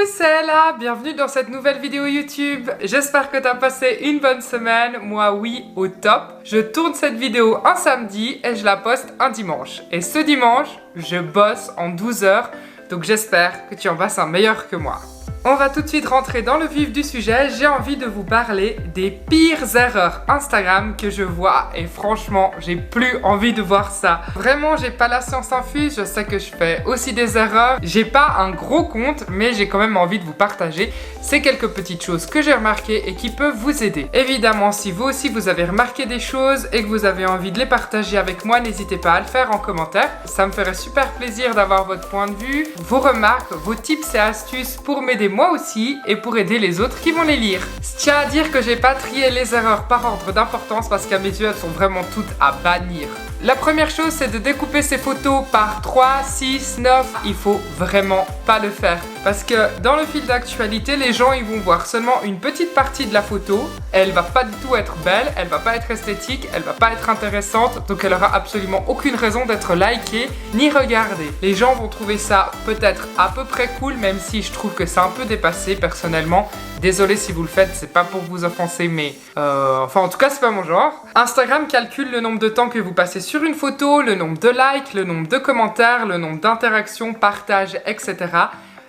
c'est Ella, bienvenue dans cette nouvelle vidéo YouTube. J'espère que tu as passé une bonne semaine, moi oui, au top. Je tourne cette vidéo un samedi et je la poste un dimanche. Et ce dimanche, je bosse en 12 heures, donc j'espère que tu en passes un meilleur que moi. On va tout de suite rentrer dans le vif du sujet. J'ai envie de vous parler des pires erreurs Instagram que je vois et franchement, j'ai plus envie de voir ça. Vraiment, j'ai pas la science infuse, je sais que je fais aussi des erreurs. J'ai pas un gros compte, mais j'ai quand même envie de vous partager ces quelques petites choses que j'ai remarquées et qui peuvent vous aider. Évidemment, si vous aussi vous avez remarqué des choses et que vous avez envie de les partager avec moi, n'hésitez pas à le faire en commentaire. Ça me ferait super plaisir d'avoir votre point de vue, vos remarques, vos tips et astuces pour m'aider moi aussi et pour aider les autres qui vont les lire. Je tiens à dire que j'ai pas trié les erreurs par ordre d'importance parce qu'à mes yeux elles sont vraiment toutes à bannir. La première chose, c'est de découper ses photos par 3, 6, 9. Il faut vraiment pas le faire. Parce que dans le fil d'actualité, les gens ils vont voir seulement une petite partie de la photo. Elle va pas du tout être belle, elle va pas être esthétique, elle va pas être intéressante. Donc elle aura absolument aucune raison d'être likée ni regardée. Les gens vont trouver ça peut-être à peu près cool, même si je trouve que c'est un peu dépassé personnellement. Désolé si vous le faites, c'est pas pour vous offenser, mais enfin en tout cas c'est pas mon genre. Instagram calcule le nombre de temps que vous passez sur une photo, le nombre de likes, le nombre de commentaires, le nombre d'interactions, partages, etc.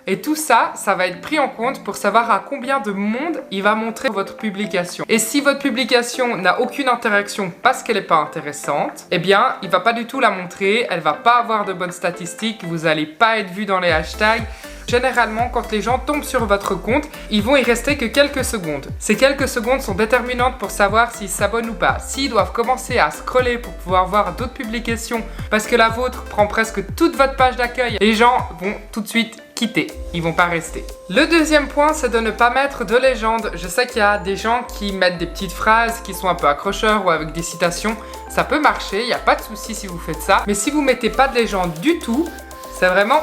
Et tout ça, ça va être pris en compte pour savoir à combien de monde il va montrer votre publication. Et si votre publication n'a aucune interaction parce qu'elle n'est pas intéressante, eh bien, il va pas du tout la montrer, elle va pas avoir de bonnes statistiques, vous n'allez pas être vu dans les hashtags. Généralement, quand les gens tombent sur votre compte, ils vont y rester que quelques secondes. Ces quelques secondes sont déterminantes pour savoir s'ils s'abonnent ou pas. S'ils doivent commencer à scroller pour pouvoir voir d'autres publications parce que la vôtre prend presque toute votre page d'accueil, les gens vont tout de suite quitter, ils vont pas rester. Le deuxième point, c'est de ne pas mettre de légende. Je sais qu'il y a des gens qui mettent des petites phrases qui sont un peu accrocheurs ou avec des citations. Ça peut marcher, il n'y a pas de souci si vous faites ça. Mais si vous mettez pas de légende du tout, c'est vraiment...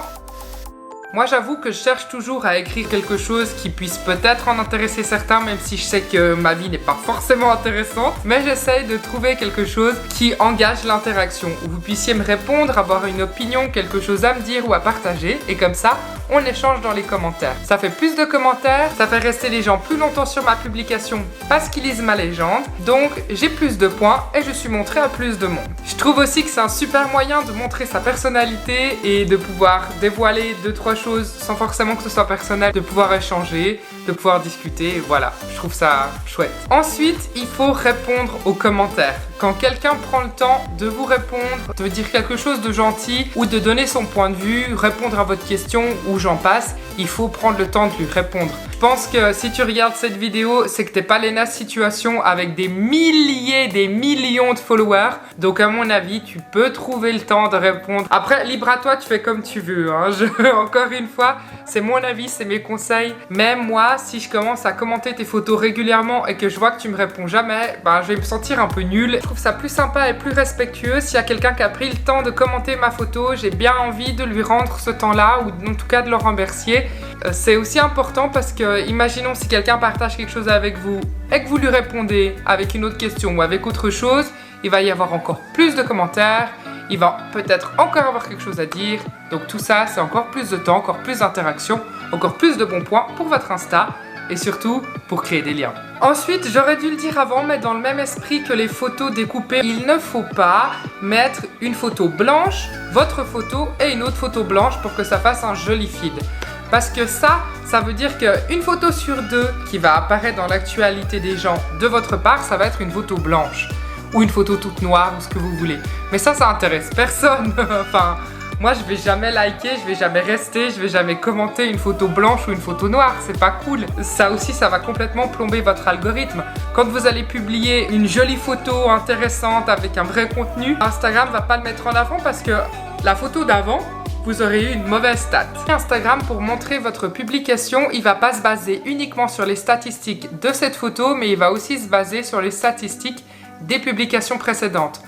Moi j'avoue que je cherche toujours à écrire quelque chose qui puisse peut-être en intéresser certains, même si je sais que ma vie n'est pas forcément intéressante. Mais j'essaye de trouver quelque chose qui engage l'interaction, où vous puissiez me répondre, avoir une opinion, quelque chose à me dire ou à partager. Et comme ça, on échange dans les commentaires. Ça fait plus de commentaires, ça fait rester les gens plus longtemps sur ma publication parce qu'ils lisent ma légende. Donc j'ai plus de points et je suis montré à plus de monde. Je trouve aussi que c'est un super moyen de montrer sa personnalité et de pouvoir dévoiler 2-3 choses sans forcément que ce soit personnel, de pouvoir échanger, de pouvoir discuter, voilà, je trouve ça chouette. Ensuite, il faut répondre aux commentaires. Quand quelqu'un prend le temps de vous répondre, de dire quelque chose de gentil ou de donner son point de vue, répondre à votre question ou j'en passe, il faut prendre le temps de lui répondre. Je pense que si tu regardes cette vidéo, c'est que t'es pas Lena Situation avec des milliers, des millions de followers. Donc à mon avis, tu peux trouver le temps de répondre. Après, libre à toi, tu fais comme tu veux. Hein. Encore une fois, c'est mon avis, c'est mes conseils. Même moi, si je commence à commenter tes photos régulièrement et que je vois que tu me réponds jamais, ben, je vais me sentir un peu nulle. Je trouve ça plus sympa et plus respectueux s'il y a quelqu'un qui a pris le temps de commenter ma photo. J'ai bien envie de lui rendre ce temps-là ou en tout cas de le remercier. C'est aussi important parce que, imaginons si quelqu'un partage quelque chose avec vous et que vous lui répondez avec une autre question ou avec autre chose, il va y avoir encore plus de commentaires, il va peut-être encore avoir quelque chose à dire. Donc tout ça, c'est encore plus de temps, encore plus d'interactions, encore plus de bons points pour votre Insta et surtout pour créer des liens. Ensuite, j'aurais dû le dire avant, mais dans le même esprit que les photos découpées, il ne faut pas mettre une photo blanche, votre photo et une autre photo blanche pour que ça fasse un joli feed. Parce que ça veut dire qu'une photo sur deux qui va apparaître dans l'actualité des gens de votre part, ça va être une photo blanche. Ou une photo toute noire, ou ce que vous voulez. Mais ça intéresse personne. Enfin, moi je vais jamais liker, je vais jamais rester, je vais jamais commenter une photo blanche ou une photo noire. C'est pas cool. Ça aussi, ça va complètement plomber votre algorithme. Quand vous allez publier une jolie photo intéressante avec un vrai contenu, Instagram va pas le mettre en avant parce que la photo d'avant, vous aurez eu une mauvaise stat. Instagram, pour montrer votre publication, il va pas se baser uniquement sur les statistiques de cette photo, mais il va aussi se baser sur les statistiques des publications précédentes.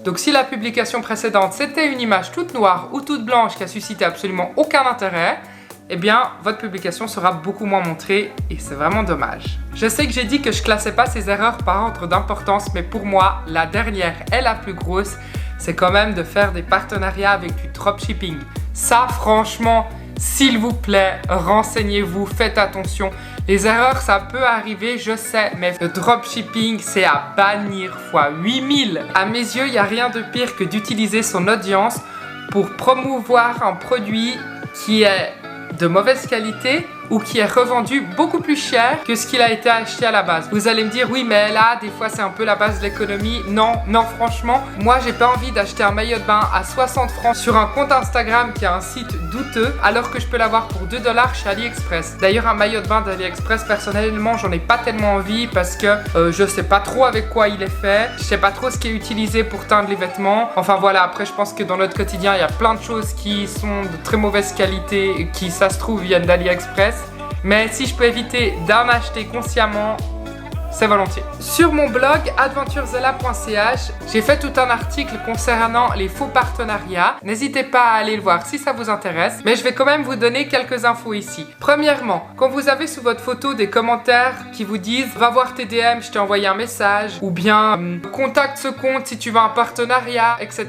Donc si la publication précédente c'était une image toute noire ou toute blanche qui a suscité absolument aucun intérêt, eh bien votre publication sera beaucoup moins montrée et c'est vraiment dommage. Je sais que j'ai dit que je classais pas ces erreurs par ordre d'importance, mais pour moi, la dernière et la plus grosse, c'est quand même de faire des partenariats avec du dropshipping. Ça, franchement, s'il vous plaît, renseignez-vous, faites attention. Les erreurs, ça peut arriver, je sais, mais le dropshipping, c'est à bannir fois 8000. À mes yeux, il n'y a rien de pire que d'utiliser son audience pour promouvoir un produit qui est de mauvaise qualité ou qui est revendu beaucoup plus cher que ce qu'il a été acheté à la base. Vous allez me dire, oui, mais là, des fois, c'est un peu la base de l'économie. Non, non, franchement, moi, j'ai pas envie d'acheter un maillot de bain à 60 francs sur un compte Instagram qui a un site douteux, alors que je peux l'avoir pour 2 $ chez AliExpress. D'ailleurs, un maillot de bain d'AliExpress, personnellement, j'en ai pas tellement envie parce que je sais pas trop avec quoi il est fait. Je sais pas trop ce qui est utilisé pour teindre les vêtements. Enfin, voilà, après, je pense que dans notre quotidien, il y a plein de choses qui sont de très mauvaise qualité et qui, ça se trouve, viennent d'AliExpress. Mais si je peux éviter d'en acheter consciemment, c'est volontiers. Sur mon blog adventurezella.ch, j'ai fait tout un article concernant les faux partenariats. N'hésitez pas à aller le voir si ça vous intéresse, mais je vais quand même vous donner quelques infos ici. Premièrement, quand vous avez sous votre photo des commentaires qui vous disent « Va voir tes DM, je t'ai envoyé un message » ou bien « Contacte ce compte si tu veux un partenariat, etc. »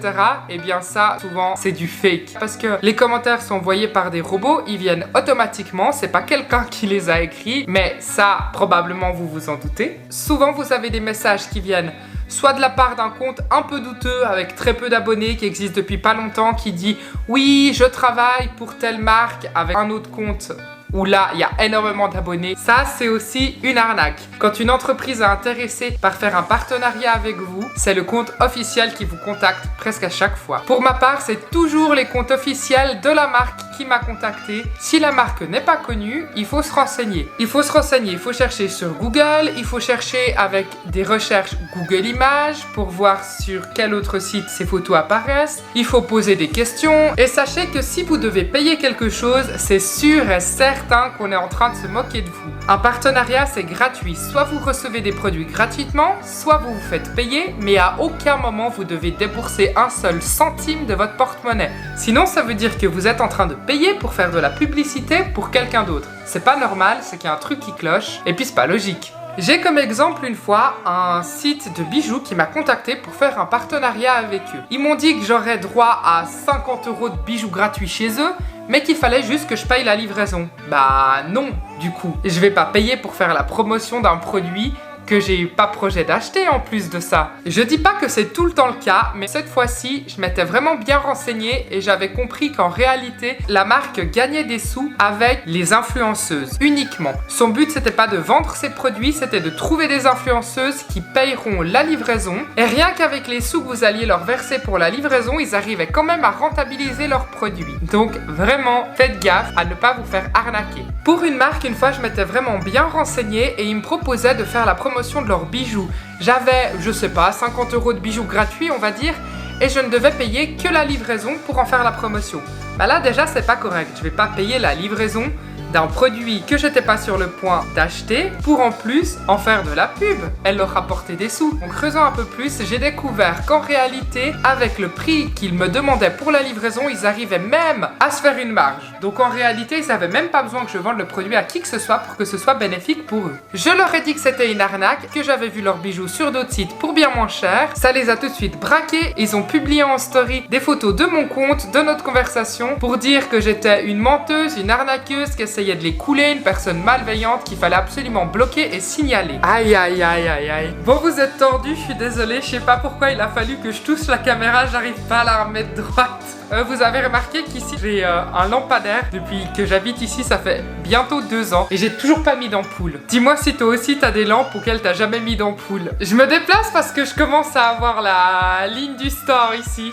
Eh bien ça, souvent, c'est du fake. Parce que les commentaires sont envoyés par des robots, ils viennent automatiquement, c'est pas quelqu'un qui les a écrits, mais ça, probablement, vous vous en doutez. Souvent, vous avez des messages qui viennent soit de la part d'un compte un peu douteux avec très peu d'abonnés qui existe depuis pas longtemps qui dit « Oui, je travaille pour telle marque » avec un autre compte où là, il y a énormément d'abonnés. Ça, c'est aussi une arnaque. Quand une entreprise est intéressée par faire un partenariat avec vous, c'est le compte officiel qui vous contacte presque à chaque fois. Pour ma part, c'est toujours les comptes officiels de la marque qui m'a contacté. Si la marque n'est pas connue, il faut se renseigner. Il faut chercher sur Google, il faut chercher avec des recherches Google Images pour voir sur quel autre site ces photos apparaissent. Il faut poser des questions. Et sachez que si vous devez payer quelque chose, c'est sûr et certain qu'on est en train de se moquer de vous. Un partenariat, c'est gratuit. Soit vous recevez des produits gratuitement, soit vous vous faites payer, mais à aucun moment vous devez débourser un seul centime de votre porte-monnaie. Sinon, ça veut dire que vous êtes en train de payer pour faire de la publicité pour quelqu'un d'autre. C'est pas normal, c'est qu'il y a un truc qui cloche, et puis c'est pas logique. J'ai comme exemple une fois un site de bijoux qui m'a contacté pour faire un partenariat avec eux. Ils m'ont dit que j'aurais droit à 50 € de bijoux gratuits chez eux, mais qu'il fallait juste que je paye la livraison. Bah non, du coup. Je vais pas payer pour faire la promotion d'un produit que j'ai pas projet d'acheter en plus de ça. Je dis pas que c'est tout le temps le cas, mais cette fois-ci, je m'étais vraiment bien renseignée et j'avais compris qu'en réalité, la marque gagnait des sous avec les influenceuses uniquement. Son but, c'était pas de vendre ses produits, c'était de trouver des influenceuses qui payeront la livraison. Et rien qu'avec les sous que vous alliez leur verser pour la livraison, ils arrivaient quand même à rentabiliser leurs produits. Donc vraiment, faites gaffe à ne pas vous faire arnaquer. Pour une marque, une fois, je m'étais vraiment bien renseignée et ils me proposaient de faire la promotion de leurs bijoux. J'avais, je sais pas, 50 € de bijoux gratuits, on va dire, et je ne devais payer que la livraison pour en faire la promotion. Bah là, déjà, c'est pas correct. Je vais pas payer la livraison d'un produit que j'étais pas sur le point d'acheter pour en plus en faire de la pub. Elle leur rapportait des sous. En creusant un peu plus, j'ai découvert qu'en réalité, avec le prix qu'ils me demandaient pour la livraison, ils arrivaient même à se faire une marge. Donc en réalité, ils n'avaient même pas besoin que je vende le produit à qui que ce soit pour que ce soit bénéfique pour eux. Je leur ai dit que c'était une arnaque, que j'avais vu leurs bijoux sur d'autres sites pour bien moins cher. Ça les a tout de suite braqués. Ils ont publié en story des photos de mon compte, de notre conversation, pour dire que j'étais une menteuse, une arnaqueuse, qui essayait de les couler, une personne malveillante qu'il fallait absolument bloquer et signaler. Aïe aïe aïe aïe aïe. Bon, vous êtes tordus, je suis désolée, je sais pas pourquoi il a fallu que je touche la caméra, j'arrive pas à la remettre droite. Vous avez remarqué qu'ici j'ai un lampadaire. Depuis que j'habite ici, ça fait bientôt 2 ans et j'ai toujours pas mis d'ampoule. Dis-moi si toi aussi t'as des lampes auxquelles t'as jamais mis d'ampoule. Je me déplace parce que je commence à avoir la ligne du store ici.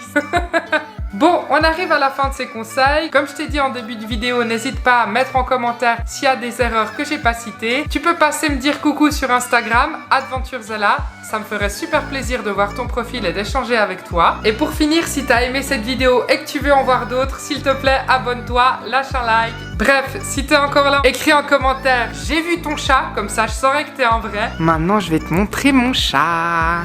Bon, on arrive à la fin de ces conseils. Comme je t'ai dit en début de vidéo, n'hésite pas à mettre en commentaire s'il y a des erreurs que j'ai pas citées. Tu peux passer me dire coucou sur Instagram, @adventurezella. Ça me ferait super plaisir de voir ton profil et d'échanger avec toi. Et pour finir, si t'as aimé cette vidéo et que tu veux en voir d'autres, s'il te plaît, abonne-toi, lâche un like. Bref, si t'es encore là, écris en commentaire « J'ai vu ton chat », comme ça je saurai que t'es un vrai. Maintenant, je vais te montrer mon chat.